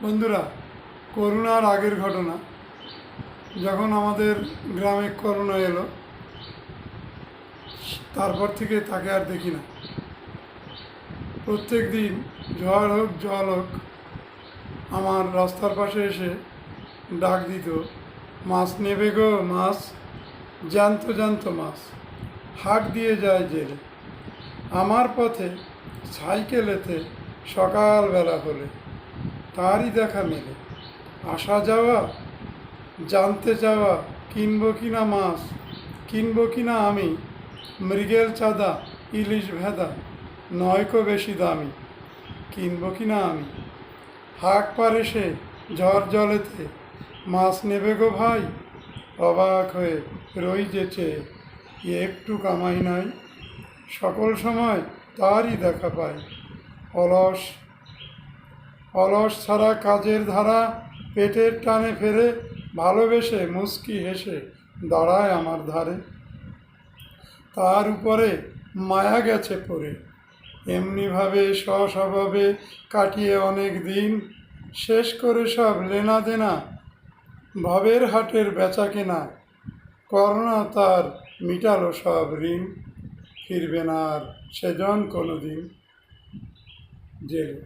বন্ধুরা, করোনার আগের ঘটনা। যখন আমাদের গ্রামে করোনা এলো, তারপর থেকে তাকে আর দেখি না। প্রত্যেক দিন ঝড় হোক জল হোক আমার রাস্তার পাশে এসে ডাক দিত, মাছ নেবে গো মাছ, জ্যান্ত জ্যান্ত মাছ, হাট দিয়ে যায় জেলে। আমার পথে সাইকেলেতে সকালবেলা হলে তারই দেখা মেলে। আসা যাওয়া, জানতে চাওয়া, কিনবো কিনা মাছ, কিনবো কিনা আমি, মৃগেল চাঁদা, ইলিশ ভেদা, নয়কো বেশি দামি, কিনবো কিনা আমি। হাট পারে সে ঝড় জলেতে, মাছ নেবে গো ভাই, অবাক হয়ে রই যেছে, একটু কামাই নাই। সকল সময় তারই দেখা পাই, অলস অলস ছাড়া কাজের ধারা, পেটের টানে ফেরে, ভালোবেসে মুচকি হেসে দাঁড়ায় আমার ধারে। তার উপরে মায়া গেছে পড়ে, এমনিভাবে স্বস্বভাবে কাটিয়ে অনেক দিন, শেষ করে সব লেনা দেনা, ভবের হাটের বেচা কেনা। করোনা তার মিটালো সব ঋণ, ফিরবে না আর সেজন কোনো দিন জেলে।